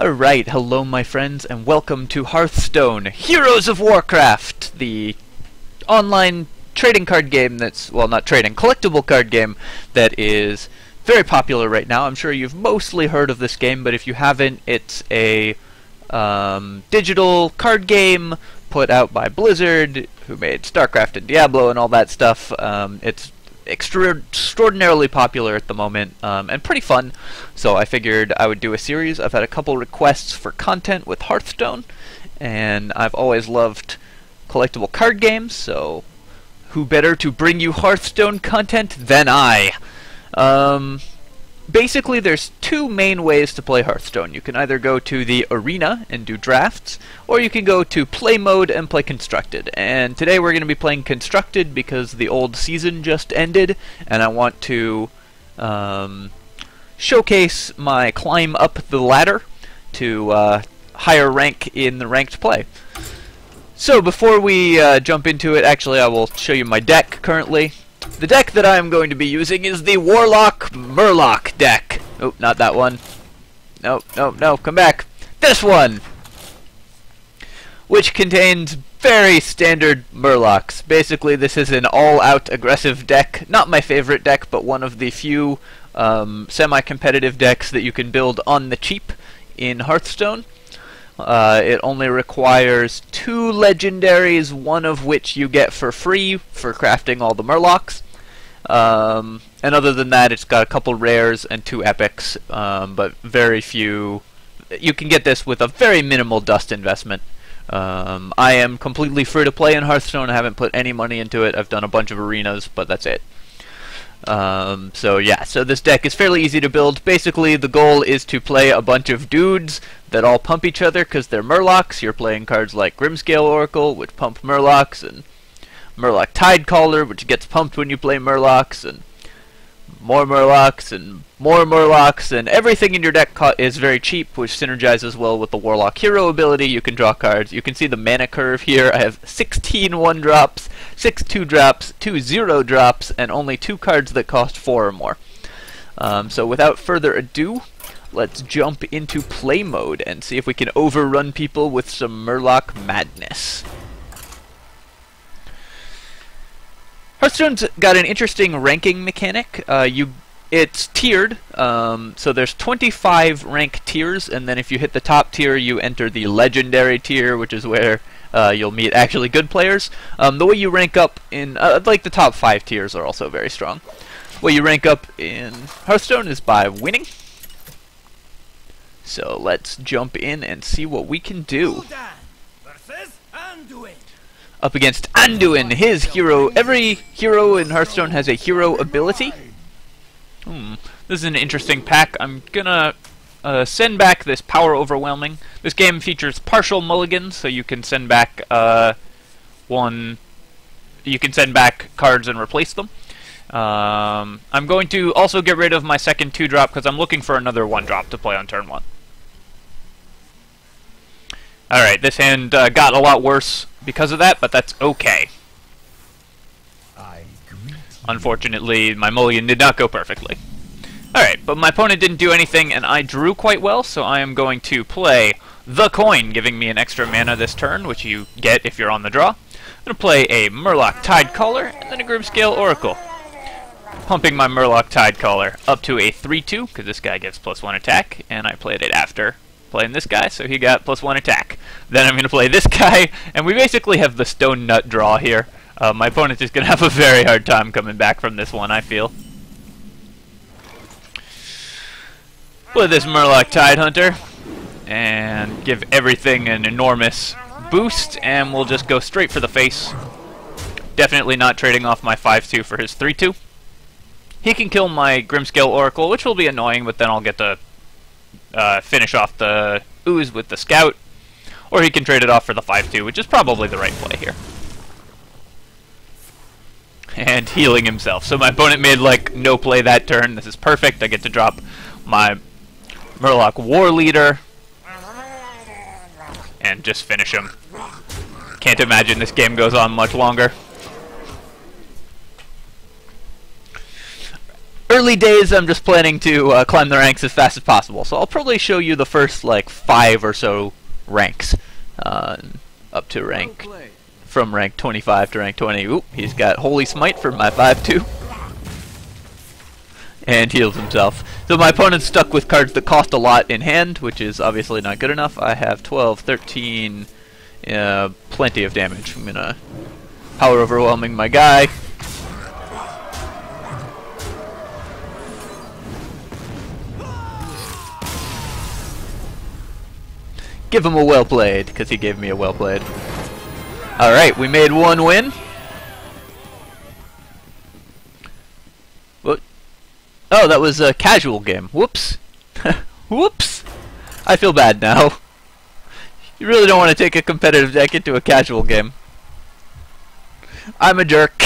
Alright, hello my friends, and welcome to Hearthstone, Heroes of Warcraft, the online trading card game that's, well, not trading, collectible card game that is very popular right now. I'm sure you've mostly heard of this game, but if you haven't, it's a digital card game put out by Blizzard, who made StarCraft and Diablo and all that stuff. It's extraordinarily popular at the moment, and pretty fun, so I figured I would do a series. I've had a couple requests for content with Hearthstone, and I've always loved collectible card games, so who better to bring you Hearthstone content than I? Basically, there's two main ways to play Hearthstone. You can either go to the arena and do drafts, or you can go to play mode and play constructed. And today we're going to be playing constructed because the old season just ended, and I want to showcase my climb up the ladder to higher rank in the ranked play. So before we jump into it, actually I will show you my deck currently. The deck that I am going to be using is the Warlock Murlock deck. Oh, not that one. No, no, no, come back. This one! Which contains very standard Murlocs. Basically, this is an all-out aggressive deck. Not my favorite deck, but one of the few semi-competitive decks that you can build on the cheap in Hearthstone. It only requires 2 legendaries, one of which you get for free for crafting all the Murlocs. And other than that, it's got a couple rares and 2 epics, but very few. You can get this with a very minimal dust investment. I am completely free to play in Hearthstone. I haven't put any money into it. I've done a bunch of arenas, but that's it. So yeah, so this deck is fairly easy to build. Basically, the goal is to play a bunch of dudes that all pump each other because they're Murlocs. You're playing cards like Grimscale-Oracle, which pump Murlocs, and Murloc Tidecaller, which gets pumped when you play Murlocs, and more Murlocs, and more Murlocs, and everything in your deck is very cheap, which synergizes well with the Warlock hero ability. You can draw cards. You can see the mana curve here. I have 16 1-drops, 6 2-drops, 2 0-drops, and only 2 cards that cost 4 or more. So without further ado, let's jump into play mode and see if we can overrun people with some Murloc madness. Hearthstone's got an interesting ranking mechanic. It's tiered, so there's 25 rank tiers, and then if you hit the top tier, you enter the legendary tier, which is where you'll meet actually good players. The way you rank up in, like the top 5 tiers are also very strong. The way you rank up in Hearthstone is by winning. So let's jump in and see what we can do. Up against Anduin, his hero. Every hero in Hearthstone has a hero ability. This is an interesting pack. I'm gonna send back this Power Overwhelming. This game features partial mulligans, so you can send back you can send back cards and replace them. I'm going to also get rid of my second 2-drop because I'm looking for another 1-drop to play on turn 1. Alright, this hand got a lot worse because of that, but that's okay. Unfortunately, my mulligan did not go perfectly. Alright, but my opponent didn't do anything, and I drew quite well, so I am going to play the coin, giving me an extra mana this turn, which you get if you're on the draw. I'm going to play a Murloc Tidecaller, and then a Grimscale-Oracle. Pumping my Murloc Tidecaller up to a 3-2, because this guy gets +1 attack, and I played it after playing this guy, so he got +1 attack. Then I'm going to play this guy, and we basically have the Stone Nut draw here. My opponent is going to have a very hard time coming back from this one, I feel. Play this Murloc Tidehunter, and give everything an enormous boost, and we'll just go straight for the face. Definitely not trading off my 5-2 for his 3-2. He can kill my Grimscale-Oracle, which will be annoying, but then I'll get to finish off the ooze with the scout, or he can trade it off for the 5-2, which is probably the right play here. And healing himself. So my opponent made like no play that turn. This is perfect. I get to drop my Murloc War Leader and just finish him. Can't imagine this game goes on much longer. early days, I'm just planning to climb the ranks as fast as possible. So I'll probably show you the first like 5 or so ranks, up to rank from rank 25 to rank 20. Oop, he's got Holy Smite for my 5/2. And heals himself. So my opponent's stuck with cards that cost a lot in hand, which is obviously not good enough. I have 12, 13, plenty of damage. I'm gonna power overwhelming my guy. Give him a well played, because he gave me a well played. Alright, we made 1 win. What? Oh, that was a casual game. Whoops. Whoops. I feel bad now. You really don't want to take a competitive deck into a casual game. I'm a jerk.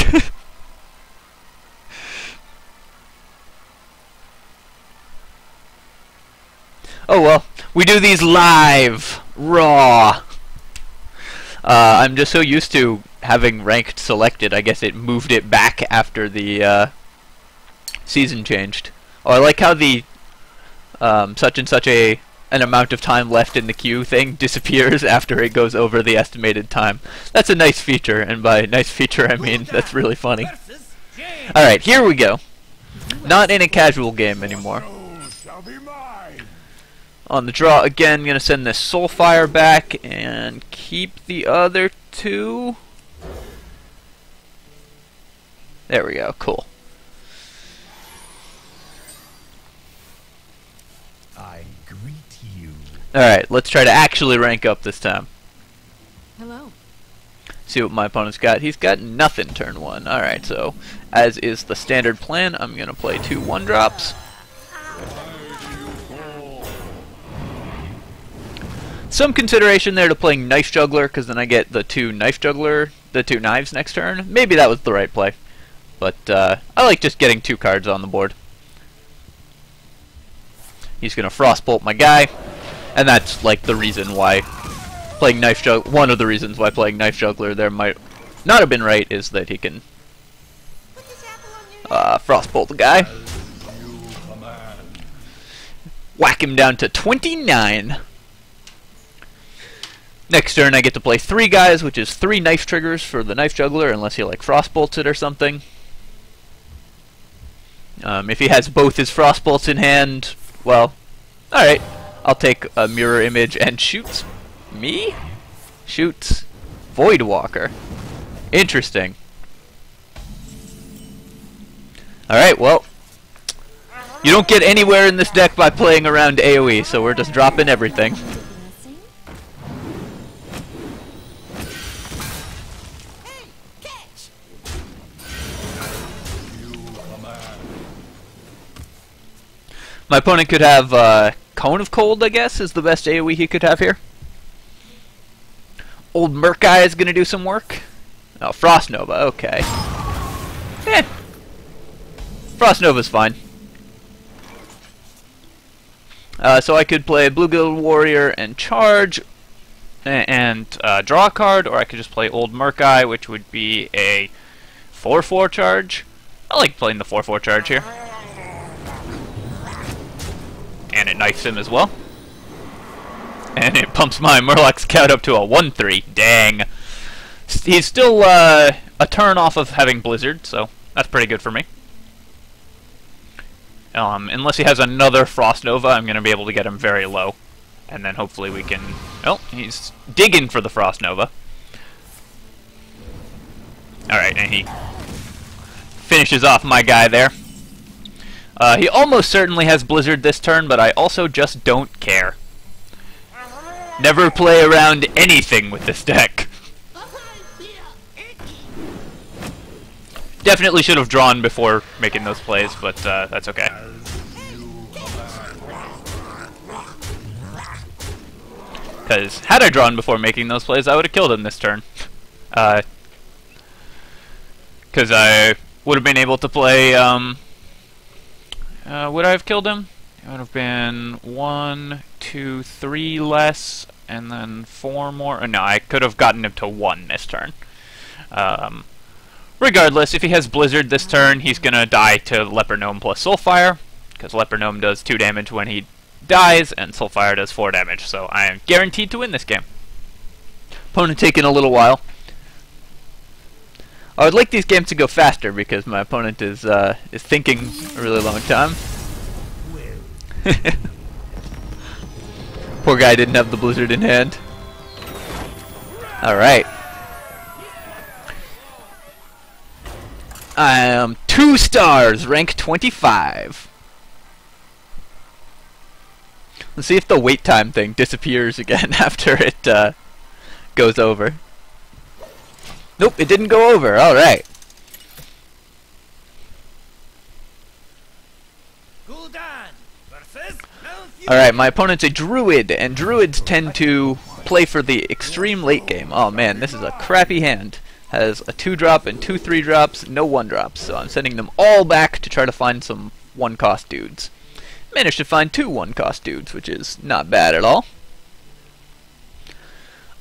Oh well, we do these live, raw. I'm just so used to having ranked selected, I guess it moved it back after the season changed. Oh, I like how the such and such an amount of time left in the queue thing disappears after it goes over the estimated time. That's a nice feature, and by nice feature I mean that's really funny. Alright, here we go. Not in a casual game anymore. On the draw again, gonna send this Soulfire back and keep the other 2. There we go, cool. I greet you. Alright, let's try to actually rank up this time. Hello. See what my opponent's got. He's got nothing turn 1. Alright, so as is the standard plan, I'm gonna play 2 1-drops. Some consideration there to playing Knife Juggler, because then I get the 2 2 knives next turn. Maybe that was the right play. But I like just getting 2 cards on the board. He's gonna Frostbolt my guy, and that's like the reason why playing Knife Juggler. One of the reasons why playing Knife Juggler there might not have been right is that he can Frostbolt the guy, whack him down to 29. Next turn I get to play 3 guys, which is 3 knife triggers for the Knife Juggler, unless he like Frostbolts it or something. If he has both his Frostbolts in hand, well, alright. I'll take a mirror image and shoots me? Shoots Voidwalker. Interesting. Alright, well, you don't get anywhere in this deck by playing around AoE, so we're just dropping everything. My opponent could have Cone of Cold, I guess, is the best AoE he could have here. Old Murkeye is going to do some work. Oh, Frost Nova, okay. Frost Nova's fine. So I could play Blue Guild Warrior and charge and draw a card, or I could just play Old Murkeye, which would be a 4/4 charge. I like playing the 4/4 charge here. And it knifes him as well. And it pumps my Murloc Scout up to a 1/3. Dang. He's still a turn off of having Blizzard, so that's pretty good for me. Unless he has another Frost Nova, I'm going to be able to get him very low. And then hopefully we can... Oh, he's digging for the Frost Nova. Alright, and he finishes off my guy there. He almost certainly has Blizzard this turn, but I also just don't care. Never play around anything with this deck. Definitely should have drawn before making those plays, but that's okay. Because had I drawn before making those plays, I would have killed him this turn. Because I would have been able to play... would I have killed him? It would have been 1, 2, 3 less, and then 4 more. No, I could have gotten him to 1 this turn. Regardless, if he has Blizzard this turn, he's gonna die to Leper Gnome plus Soulfire, because Leper Gnome does 2 damage when he dies, and Soulfire does 4 damage, so I am guaranteed to win this game. Opponent taking a little while. I would like these games to go faster, because my opponent is thinking a really long time. Poor guy didn't have the Blizzard in hand. Alright. I am 2 stars, rank 25. Let's see if the wait time thing disappears again after it goes over. Nope, it didn't go over. Alright. Alright, my opponent's a druid, and druids tend to play for the extreme late game. Oh man, this is a crappy hand. Has a 2-drop and 2 3-drops, no 1-drops, so I'm sending them all back to try to find some 1-cost dudes. Managed to find 2 1-cost dudes, which is not bad at all.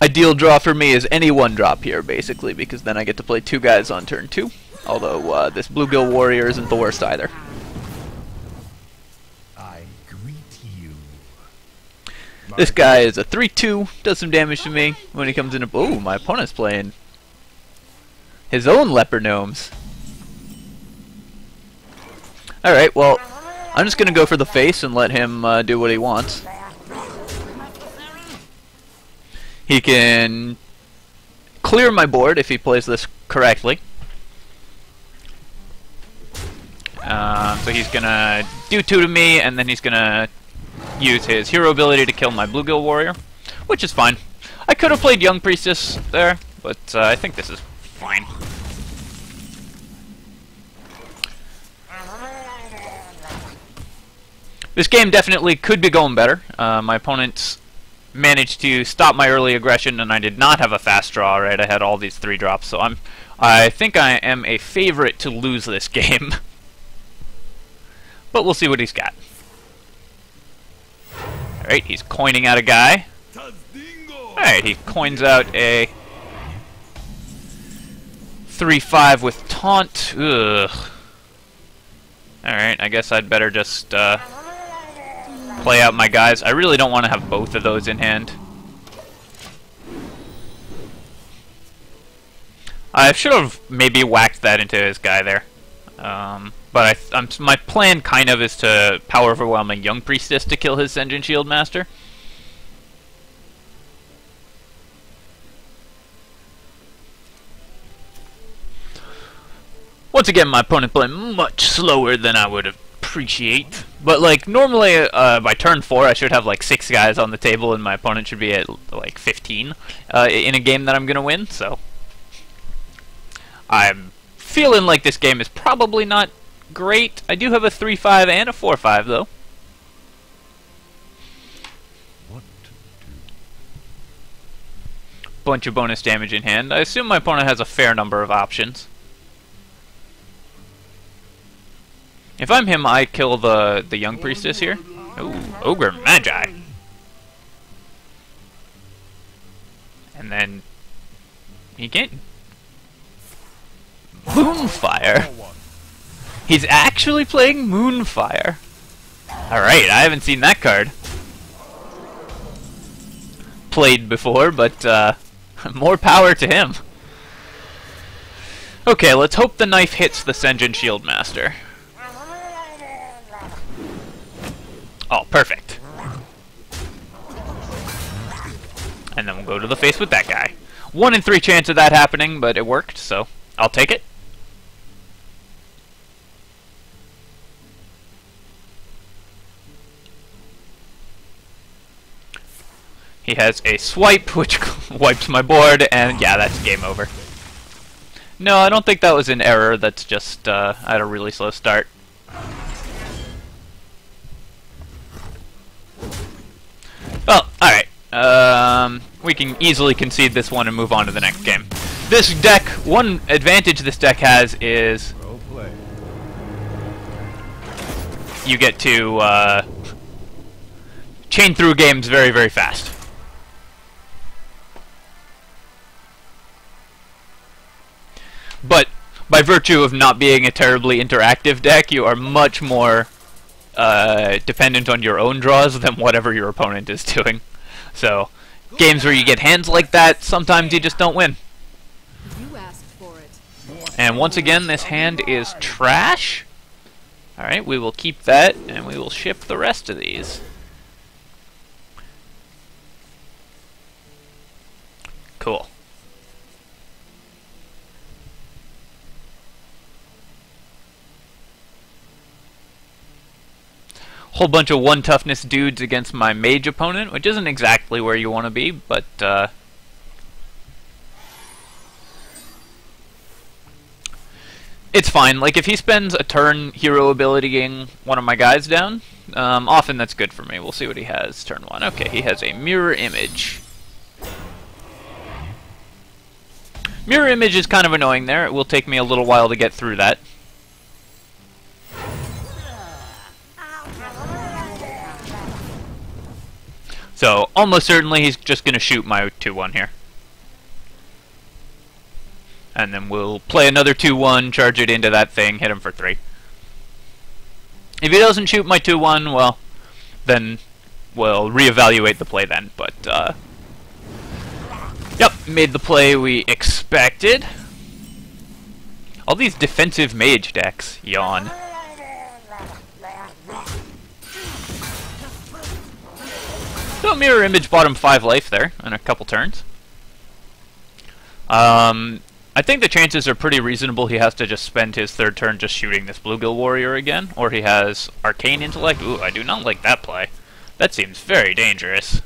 Ideal draw for me is any 1-drop here, basically, because then I get to play 2 guys on turn 2. Although, this Bluegill Warrior isn't the worst either. I greet you. This guy is a 3-2, does some damage to me when he comes in. Ooh, my opponent's playing his own Leper Gnomes. Alright, well, I'm just gonna go for the face and let him do what he wants. He can clear my board if he plays this correctly. So he's gonna do 2 to me, and then he's gonna use his hero ability to kill my Bluegill Warrior, which is fine. I could have played Young Priestess there, but I think this is fine. This game definitely could be going better. My opponent's managed to stop my early aggression, and I did not have a fast draw, right? I had all these 3-drops, so I think I am a favorite to lose this game. But we'll see what he's got. Alright, he's coining out a guy. Alright, he coins out a 3-5 with taunt. Ugh. Alright, I guess I'd better just play out my guys. I really don't want to have both of those in hand. I should have maybe whacked that into his guy there. But my plan kind of is to power overwhelming Young Priestess to kill his Sen'jin Shield Master. Once again, my opponent playing much slower than I would appreciate. But like normally, by turn 4, I should have like 6 guys on the table, and my opponent should be at like 15 in a game that I'm gonna win. So I'm feeling like this game is probably not great. I do have a 3-5 and a 4-5 though. What to do? Bunch of bonus damage in hand. I assume my opponent has a fair number of options. If I'm him, I kill the Young Priestess here. Ooh, Ogre Magi. And then he can't. Moonfire. He's actually playing Moonfire. Alright, I haven't seen that card played before, but more power to him. Okay, let's hope the knife hits the Sen'jin Shield Master. Oh, perfect. And then we'll go to the face with that guy. 1 in 3 chance of that happening, but it worked, so I'll take it. He has a swipe, which wipes my board, and yeah, that's game over. No, I don't think that was an error. That's just I had a really slow start. Well, alright. We can easily concede this one and move on to the next game. This deck, one advantage this deck has is you get to chain through games very, very fast. by virtue of not being a terribly interactive deck, you are much more dependent on your own draws than whatever your opponent is doing. So, games where you get hands like that, sometimes you just don't win. You asked for it. And once again, this hand is trash. Alright, we will keep that, and we will ship the rest of these. Cool. Whole bunch of 1 toughness dudes against my mage opponent, which isn't exactly where you want to be, but it's fine. Like, if he spends a turn hero abilitying one of my guys down, often that's good for me. We'll see what he has turn 1. Okay, he has a mirror image. Mirror image is kind of annoying there. It will take me a little while to get through that. So, almost certainly he's just going to shoot my 2-1 here. And then we'll play another 2-1, charge it into that thing, hit him for 3. If he doesn't shoot my 2-1, well, then we'll reevaluate the play then. But, yep, made the play we expected. All these defensive mage decks, yawn. So mirror image bought him 5 life there in a couple turns. I think the chances are pretty reasonable he has to just spend his 3rd turn just shooting this Bluegill Warrior again, or he has Arcane Intellect. Ooh, I do not like that play. That seems very dangerous.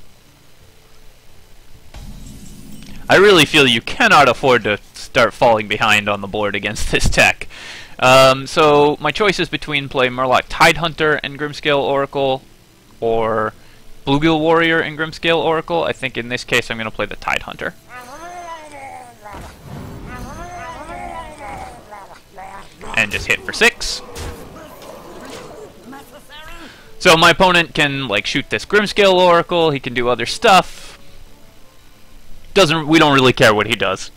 I really feel you cannot afford to start falling behind on the board against this deck. So my choice is between play Murlock Tidehunter and Grimscale Oracle, or Bluegill Warrior and Grimscale Oracle. I think in this case I'm going to play the Tidehunter. And just hit for 6. So my opponent can like shoot this Grimscale Oracle, he can do other stuff. We don't really care what he does.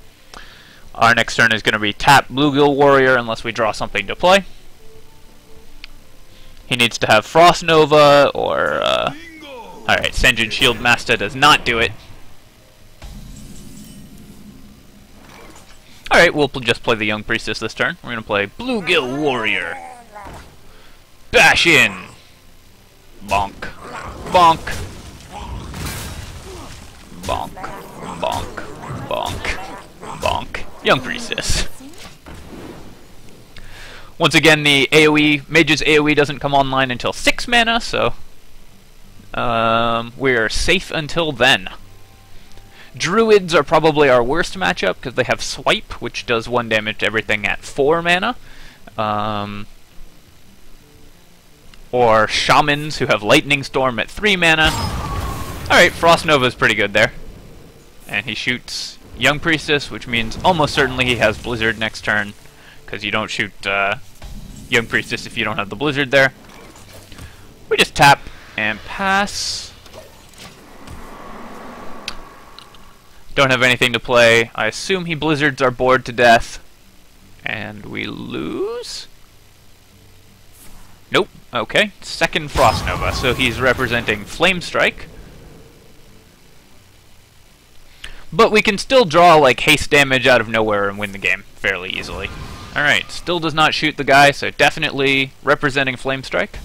Our next turn is going to be tap Bluegill Warrior unless we draw something to play. He needs to have Frost Nova or alright, Sen'jin Shield Master does not do it. Alright, we'll just play the Young Priestess this turn. We're going to play Bluegill Warrior. Bash in! Bonk. Bonk. Bonk. Bonk. Bonk. Bonk. Young Priestess. Once again, the AoE, Mage's AoE doesn't come online until 6 mana, so we're safe until then. Druids are probably our worst matchup because they have Swipe, which does 1 damage to everything at 4 mana. Or Shamans, who have Lightning Storm at 3 mana. Alright, Frost Nova is pretty good there. And he shoots Young Priestess, which means almost certainly he has Blizzard next turn, because you don't shoot Young Priestess if you don't have the Blizzard there. We just tap and pass. Don't have anything to play. I assume he Blizzards our board to death. And we lose? Nope. Okay. 2nd Frost Nova. So he's representing Flame Strike. But we can still draw like haste damage out of nowhere and win the game fairly easily. Alright. Still does not shoot the guy, so definitely representing Flame Strike.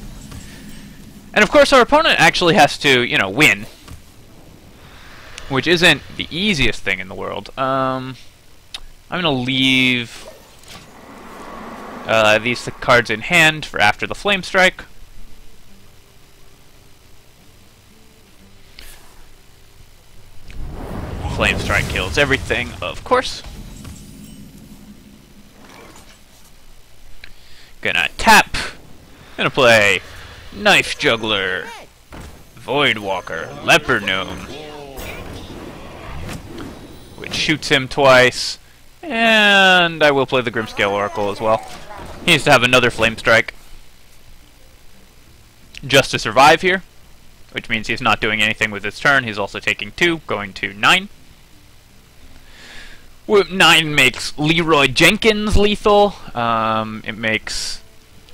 And of course our opponent actually has to, you know, win. Which isn't the easiest thing in the world. I'm going to leave these cards in hand for after the Flame Strike. Flame Strike kills everything, of course. Gonna tap. Gonna play Knife Juggler, Voidwalker, Leper Gnome, which shoots him twice, and I will play the Grimscale Oracle as well. He needs to have another Flame Strike just to survive here, which means he's not doing anything with his turn. He's also taking 2, going to 9. Whip 9 makes Leroy Jenkins lethal. It makes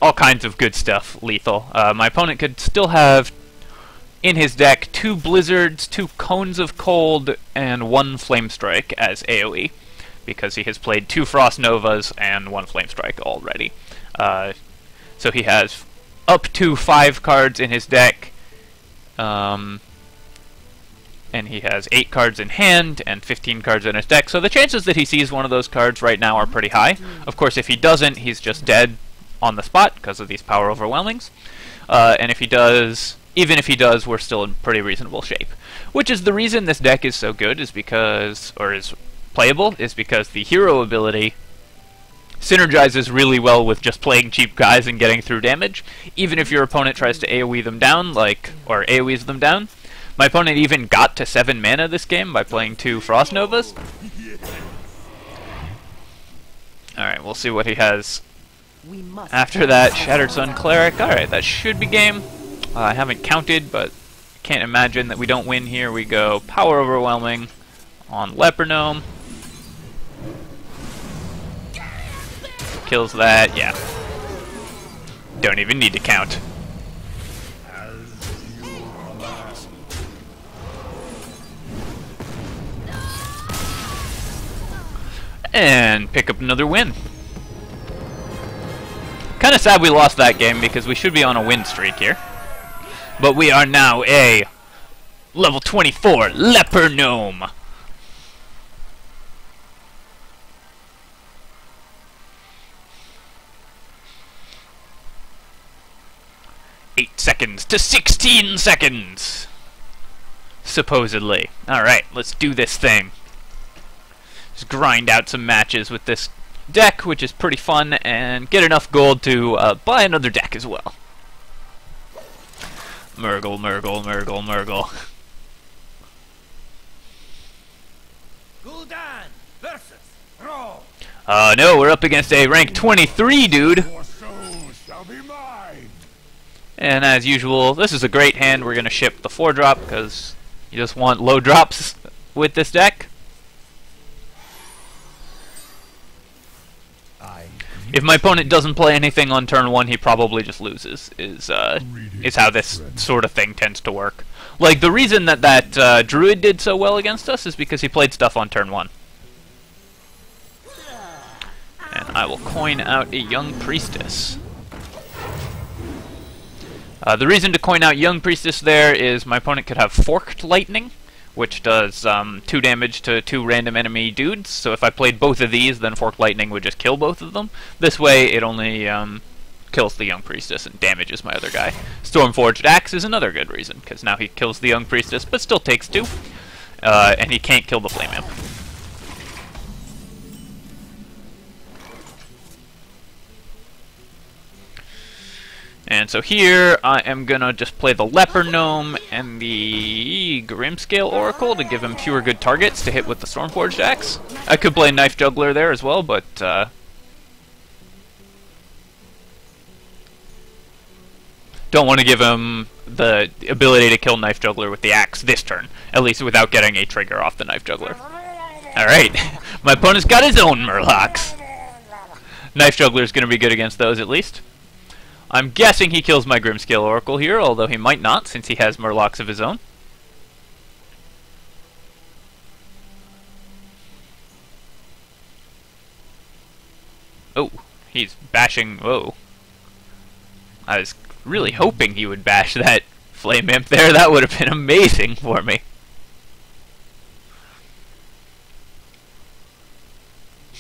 all kinds of good stuff lethal. My opponent could still have in his deck 2 Blizzards, 2 Cones of Cold, and 1 Flame Strike as AoE, because he has played 2 Frost Novas and 1 Flame Strike already. So he has up to 5 cards in his deck, and he has 8 cards in hand and 15 cards in his deck, so the chances that he sees one of those cards right now are pretty high. Of course, if he doesn't, he's just dead on the spot because of these power overwhelmings. And if he does, even if he does, we're still in pretty reasonable shape. Which is the reason this deck is so good, is because, or is playable, is because the hero ability synergizes really well with just playing cheap guys and getting through damage, even if your opponent tries to AoE them down, or AoEs them down. My opponent even got to 7 mana this game by playing 2 Frost Novas. Alright, we'll see what he has after that. Shattered Sun Cleric. Alright, that should be game. I haven't counted, but can't imagine that we don't win here. We go Power Overwhelming on Leper Gnome. Kills that, yeah. Don't even need to count. And pick up another win. Kinda sad we lost that game because we should be on a win streak here. But we are now a level 24 Leper Gnome. Eight seconds to 16 seconds. Supposedly. Alright, let's do this thing. Just grind out some matches with this deck, which is pretty fun, and get enough gold to buy another deck as well. Mrglglgrlgl. Gul'dan versus Ro. No, we're up against a rank 23 dude. Your soul shall be mine. And as usual, this is a great hand. We're going to ship the 4-drop because you just want low drops with this deck. If my opponent doesn't play anything on turn 1, he probably just loses, is how this sort of thing tends to work. Like, the reason that Druid did so well against us is because he played stuff on turn 1. And I will coin out a Young Priestess. The reason to coin out Young Priestess there is my opponent could have Forked Lightning, which does 2 damage to 2 random enemy dudes. So if I played both of these, then Forked Lightning would just kill both of them. This way, it only kills the Young Priestess and damages my other guy. Stormforged Axe is another good reason, because now he kills the Young Priestess, but still takes 2. And he can't kill the Flame Imp. And so here, I am gonna just play the Leper Gnome and the Grimscale Oracle to give him fewer good targets to hit with the Stormforged Axe. I could play Knife Juggler there as well, but don't want to give him the ability to kill Knife Juggler with the axe this turn, at least without getting a trigger off the Knife Juggler. Alright, my opponent's got his own Murlocs. Knife Juggler's gonna be good against those at least. I'm guessing he kills my Grimscale Oracle here, although he might not, since he has Murlocs of his own. Oh, he's bashing... Whoa. I was really hoping he would bash that Flame Imp there. That would have been amazing for me.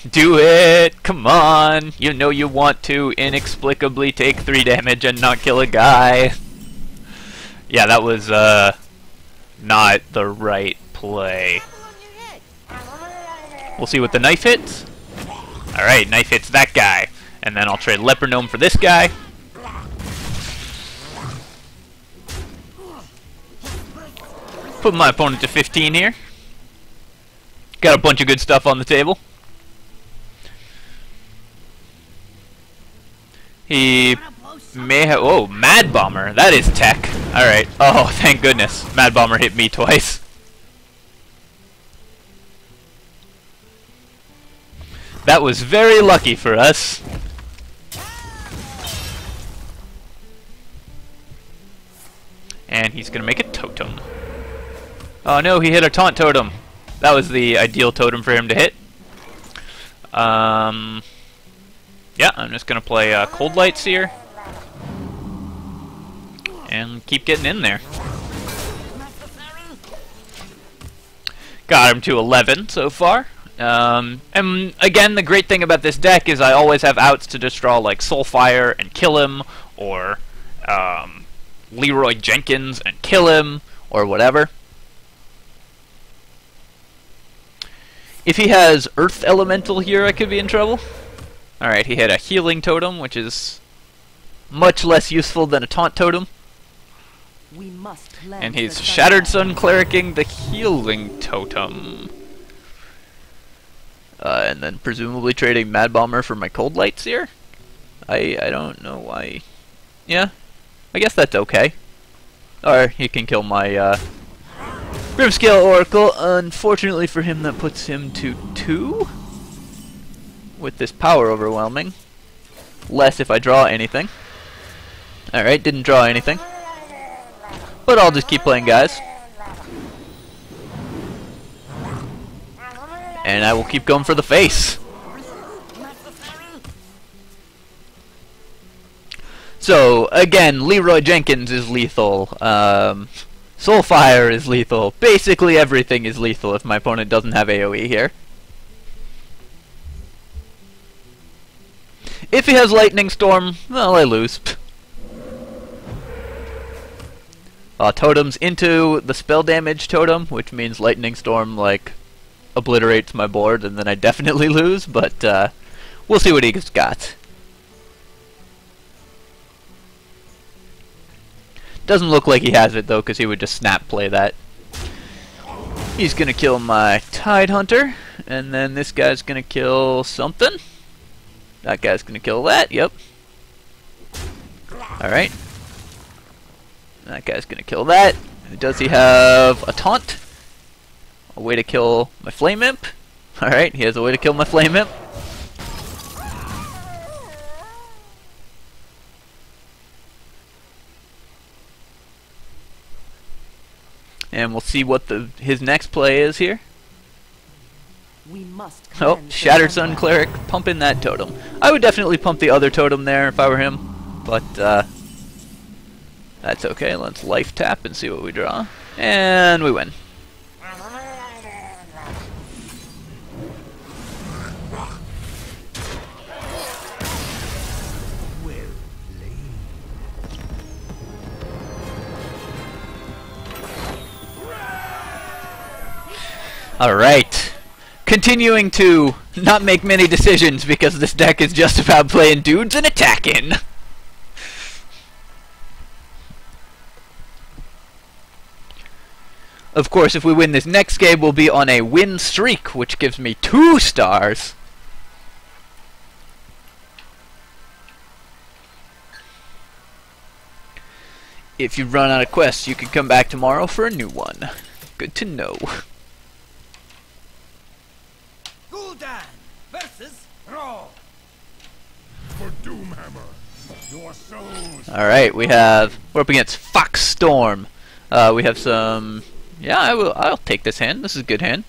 Do it! Come on! You know you want to inexplicably take 3 damage and not kill a guy. Yeah, that was, not the right play. We'll see what the knife hits. Alright, knife hits that guy. And then I'll trade Leper Gnome for this guy. Put my opponent to 15 here. Got a bunch of good stuff on the table. He may have... Oh, Mad Bomber. That is tech. Alright. Oh, thank goodness. Mad Bomber hit me twice. That was very lucky for us. And he's gonna make a totem. Oh no, he hit a taunt totem. That was the ideal totem for him to hit. Yeah, I'm just gonna play Cold Light Seer. And keep getting in there. Got him to 11 so far. And again, the great thing about this deck is I always have outs to just draw like Soulfire and kill him, or Leroy Jenkins and kill him, or whatever. If he has Earth Elemental here, I could be in trouble. Alright, he had a Healing Totem, which is much less useful than a Taunt Totem. We must And he's Shattered Sun Clericing the Healing Totem. And then presumably trading Mad Bomber for my Cold Light Seer? I don't know why. Yeah, I guess that's okay. Or he can kill my Grimscale Oracle. Unfortunately for him, that puts him to 2. With this power overwhelming. Less if I draw anything. Alright, didn't draw anything. But I'll just keep playing, guys. And I will keep going for the face. So, again, Leroy Jenkins is lethal. Soulfire is lethal. Basically everything is lethal if my opponent doesn't have AoE here. If he has Lightning Storm, well, I lose. Totems into the spell damage totem, which means Lightning Storm, like, obliterates my board, and then I definitely lose, but we'll see what he's got. Doesn't look like he has it, though, because he would just snap play that. He's gonna kill my Tidehunter, and then this guy's gonna kill something. That guy's gonna kill that, yep. Alright. That guy's gonna kill that. Does he have a taunt? A way to kill my Flame Imp? Alright, he has a way to kill my Flame Imp. And we'll see what his next play is here. We must Oh, Shattered Sun Cleric, pumping that totem. I would definitely pump the other totem there if I were him, but that's okay. Let's life tap and see what we draw. And we win. Alright. Continuing to not make many decisions because this deck is just about playing dudes and attacking. Of course, if we win this next game, we'll be on a win streak, which gives me 2 stars. If you run out of quests, you can come back tomorrow for a new one. Good to know. Gul'dan versus Thrall. For Doomhammer, your souls. Alright, we're up against Foxstorm. We have some... Yeah, I'll take this hand. This is a good hand.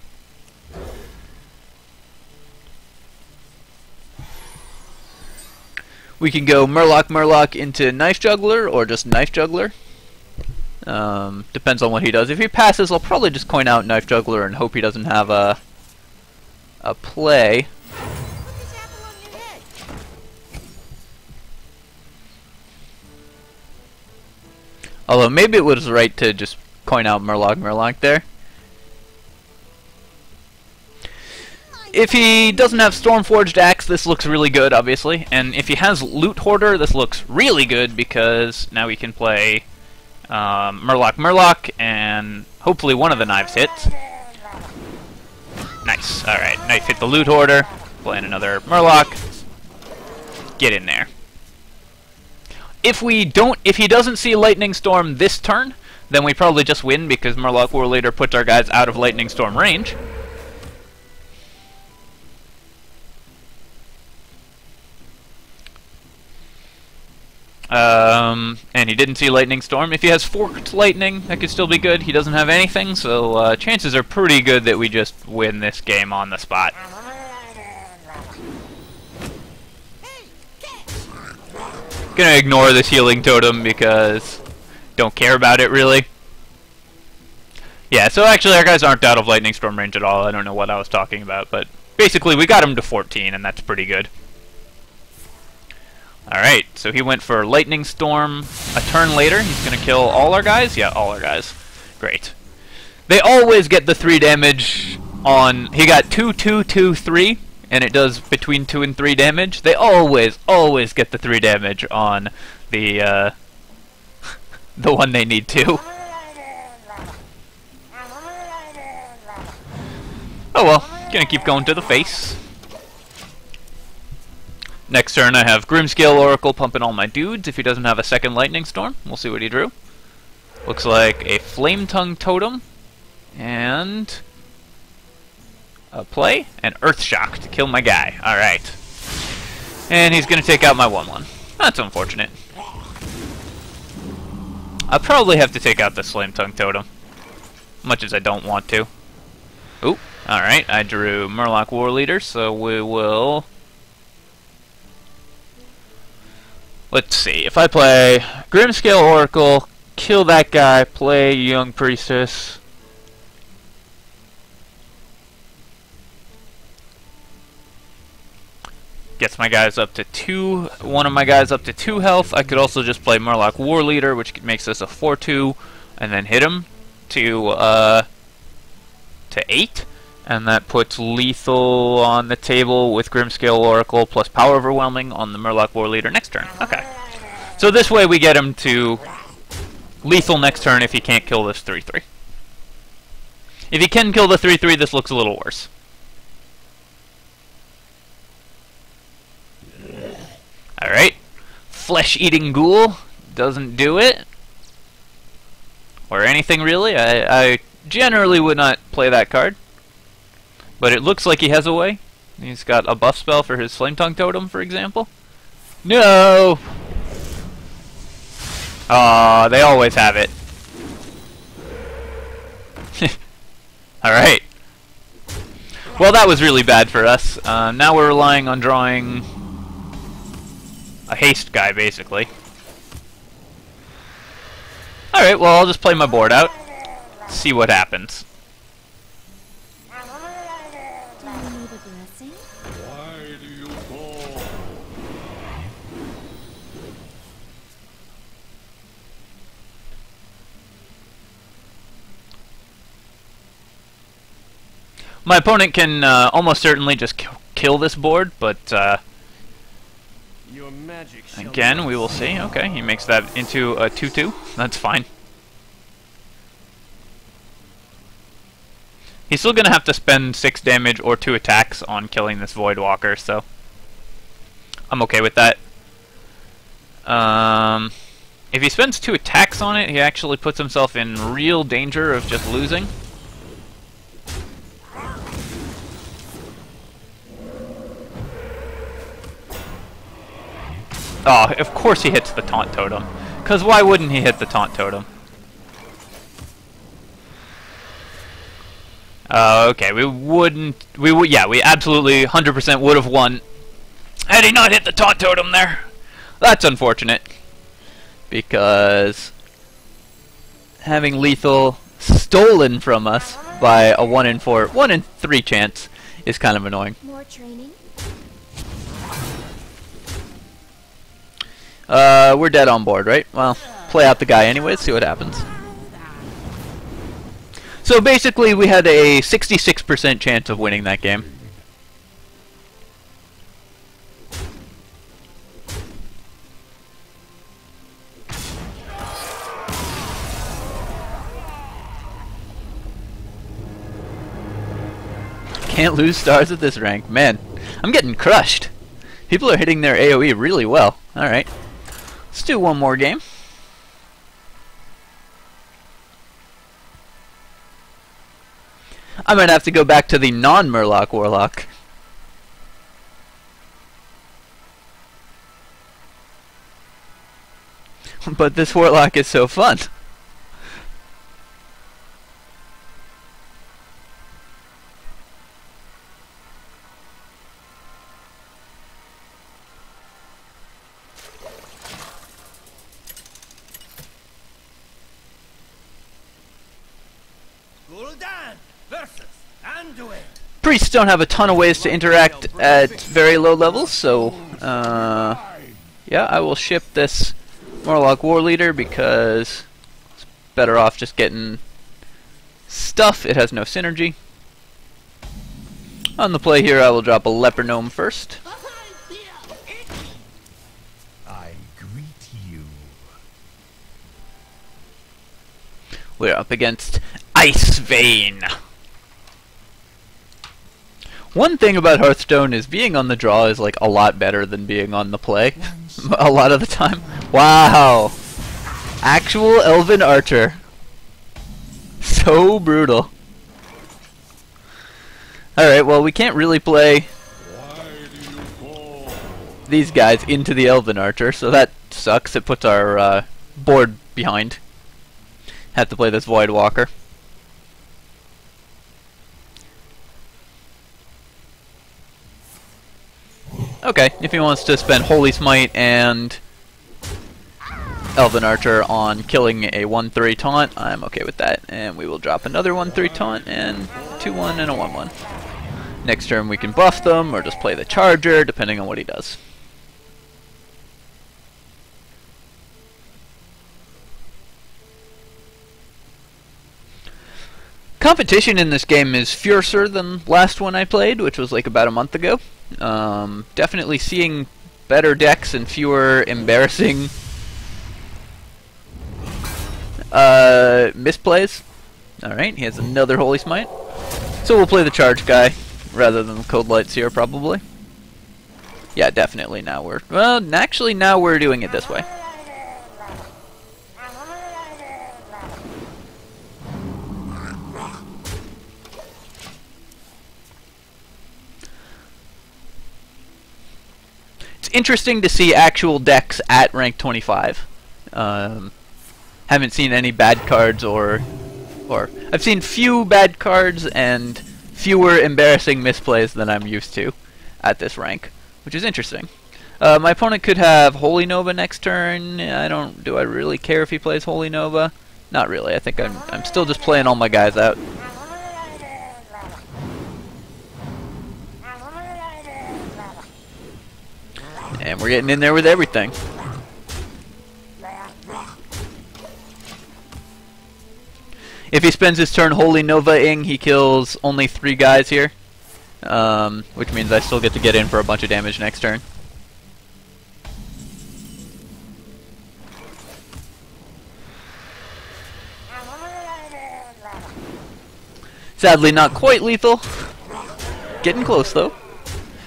We can go Murlock into Knife Juggler, or just Knife Juggler. Depends on what he does. If he passes, I'll probably just coin out Knife Juggler and hope he doesn't have a play. Although maybe it was right to just coin out Murlock there. If he doesn't have Stormforged Axe, this looks really good, obviously. And if he has Loot Hoarder, this looks really good because now we can play Murlock, and hopefully one of the knives hits. Nice. Alright, knife hit the Loot Hoarder. Playing another Murlock. Get in there. If he doesn't see Lightning Storm this turn, then we probably just win because Murlock War Leader puts our guys out of Lightning Storm range. And he didn't see Lightning Storm. If he has Forked Lightning, that could still be good. He doesn't have anything, so chances are pretty good that we just win this game on the spot. Gonna ignore this healing totem because don't care about it really. Yeah, so actually our guys aren't out of Lightning Storm range at all. I don't know what I was talking about, but basically we got him to 14 and that's pretty good. Alright, so he went for Lightning Storm a turn later. He's gonna kill all our guys? Yeah, all our guys. Great. They always get the 3 damage on... He got 2, 2, 2, 3. And it does between 2 and 3 damage. They always get the 3 damage on the the one they need to. Oh well, gonna keep going to the face. Next turn I have Grimscale Oracle pumping all my dudes if he doesn't have a second Lightning Storm. We'll see what he drew. Looks like a Flame Tongue Totem and a play and Earth Shock to kill my guy. Alright. And he's gonna take out my 1/1. That's unfortunate. I'll probably have to take out the Flame Tongue Totem. Much as I don't want to. Oop. Alright, I drew Murlock War Leader, so we will... Let's see. If I play Grimscale Oracle, kill that guy, play Young Priestess... Gets my guys up to 2, one of my guys up to 2 health. I could also just play Murloc War Leader, which makes this a 4/2, and then hit him to 8, and that puts lethal on the table with Grimscale Oracle plus Power Overwhelming on the Murloc War Leader next turn. Okay, so this way we get him to lethal next turn if he can't kill this 3/3. If he can kill the 3/3, this looks a little worse. Alright, Flesh-Eating Ghoul doesn't do it. Or anything really. I generally would not play that card. But it looks like he has a way. He's got a buff spell for his Flame Tongue Totem, for example. No! Aw, they always have it. Alright. Well, that was really bad for us. Now we're relying on drawing... a haste guy, basically. Alright, well, I'll just play my board out. See what happens. Do you need a blessing? Why do you call? My opponent can almost certainly just kill this board, but Your magic shall again, not we will see. Okay, he makes that into a 2/2. That's fine. He's still going to have to spend 6 damage or 2 attacks on killing this Voidwalker, so I'm okay with that. If he spends 2 attacks on it, he actually puts himself in real danger of just losing. Oh, of course he hits the Taunt Totem. Because why wouldn't he hit the Taunt Totem? Okay, we absolutely 100% would have won had he not hit the Taunt Totem there. That's unfortunate. Because having lethal stolen from us by a 1 in 4, 1 in 3 chance is kind of annoying. More training? We're dead on board, right? Well, play out the guy anyways, see what happens. So basically, we had a 66% chance of winning that game. Can't lose stars at this rank. Man, I'm getting crushed. People are hitting their AoE really well. Alright. Let's do one more game. I might have to go back to the non-Murloc Warlock. But this Warlock is so fun. Gul'dan versus Anduin. Priests don't have a ton of ways to interact at very low levels, so yeah, I will ship this Murlock War Leader because it's better off just getting stuff. It has no synergy. On the play here, I will drop a Leper Gnome first. I greet you. We're up against Ice Vein. One thing about Hearthstone is being on the draw is like a lot better than being on the play. A lot of the time. Wow! Actual Elven Archer. So brutal. Alright, well we can't really play Why do you call? these guys into the Elven Archer, so that sucks. It puts our board behind. Have to play this Void Walker. Okay, if he wants to spend Holy Smite and Elven Archer on killing a 1-3 taunt, I'm okay with that. And we will drop another 1-3 taunt and 2-1 and a 1-1. Next turn we can buff them or just play the Charger, depending on what he does. Competition in this game is fiercer than last one I played, which was like about a month ago. Definitely seeing better decks and fewer embarrassing misplays. Alright, he has another Holy Smite. So we'll play the Charge guy rather than the Cold Lights here, probably. Yeah, definitely now we're... Well, actually now we're doing it this way. Interesting to see actual decks at rank 25. Haven't seen any bad cards or I've seen few bad cards and fewer embarrassing misplays than I'm used to at this rank, which is interesting. My opponent could have Holy Nova next turn. Do I really care if he plays Holy Nova? Not really. I think I'm still just playing all my guys out. And we're getting in there with everything. If he spends his turn Holy Nova-ing, he kills only 3 guys here. Which means I still get to get in for a bunch of damage next turn. Sadly not quite lethal. Getting close though.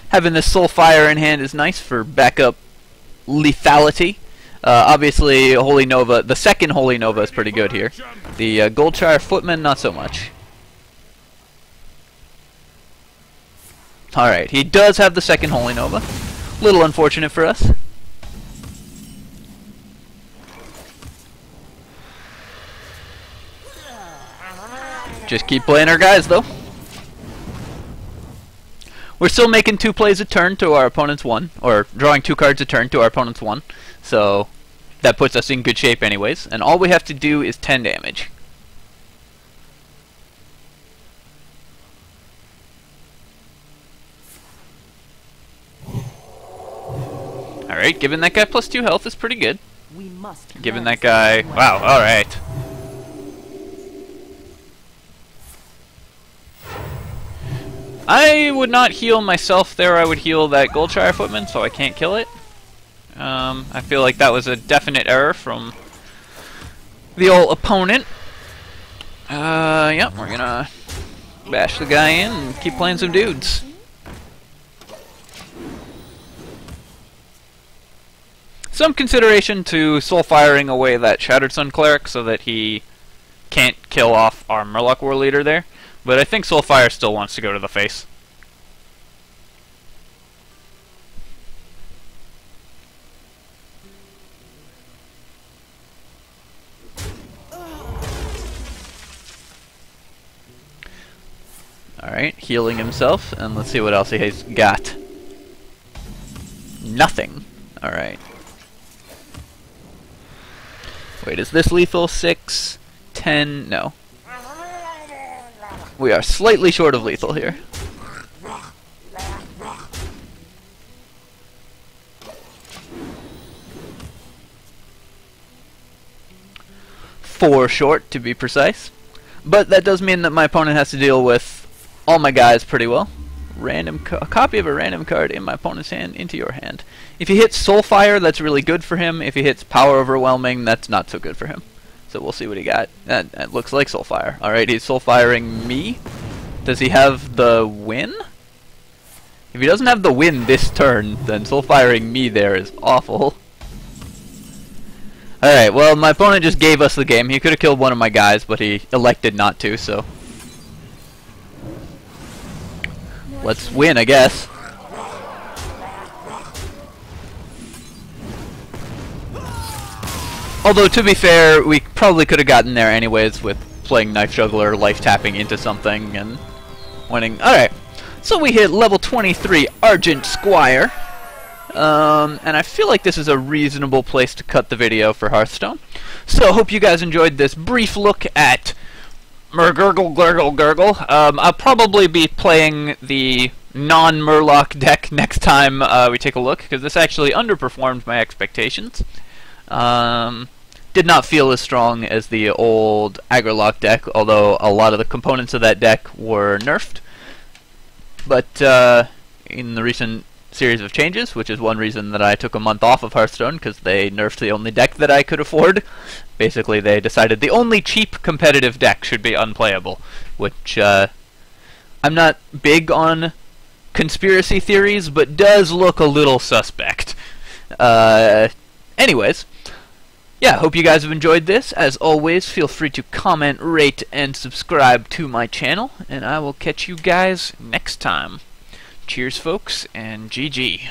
Having this Soulfire in hand is nice for backup lethality. Obviously, Holy Nova, the second Holy Nova is pretty good here. The Goldshire Footman, not so much. Alright, he does have the second Holy Nova. Little unfortunate for us. Just keep playing our guys, though. We're still making 2 plays a turn to our opponent's 1, or drawing 2 cards a turn to our opponent's 1, so that puts us in good shape anyways, and all we have to do is 10 damage. Alright, giving that guy +2 health is pretty good. We must Giving that guy... Wow, alright. I would not heal myself there, I would heal that Goldshire Footman, so I can't kill it. I feel like that was a definite error from the old opponent. Yep, we're gonna bash the guy in and keep playing some dudes. Some consideration to soul-firing away that Shattered Sun Cleric so that he can't kill off our Murlock War Leader there. But I think Soulfire still wants to go to the face. Alright, healing himself, and let's see what else he has got. Nothing. Alright. Wait, is this lethal? 6, 10, no. We are slightly short of lethal here. Four short, to be precise. But that does mean that my opponent has to deal with all my guys pretty well. A copy of a random card in my opponent's hand into your hand. If he hits Soulfire, that's really good for him. If he hits Power Overwhelming, that's not so good for him. So we'll see what he got. That looks like Soulfire. Alright, he's Soulfiring me. Does he have the win? If he doesn't have the win this turn, then Soulfiring me there is awful. Alright, well, my opponent just gave us the game. He could have killed one of my guys, but he elected not to, so... let's win, I guess. Although, to be fair, we probably could have gotten there anyways with playing Knife Juggler, life tapping into something, and winning. Alright, so we hit level 23 Argent Squire. And I feel like this is a reasonable place to cut the video for Hearthstone. So, hope you guys enjoyed this brief look at Mrglglgrlgl. I'll probably be playing the non-Murlock deck next time we take a look, because this actually underperformed my expectations. Did not feel as strong as the old Mrglglgrlgl deck, although a lot of the components of that deck were nerfed. But in the recent series of changes, which is one reason that I took a month off of Hearthstone, because they nerfed the only deck that I could afford. Basically, they decided the only cheap competitive deck should be unplayable, which I'm not big on conspiracy theories, but does look a little suspect. Anyways, yeah, hope you guys have enjoyed this. As always, feel free to comment, rate, and subscribe to my channel, and I will catch you guys next time. Cheers, folks, and GG.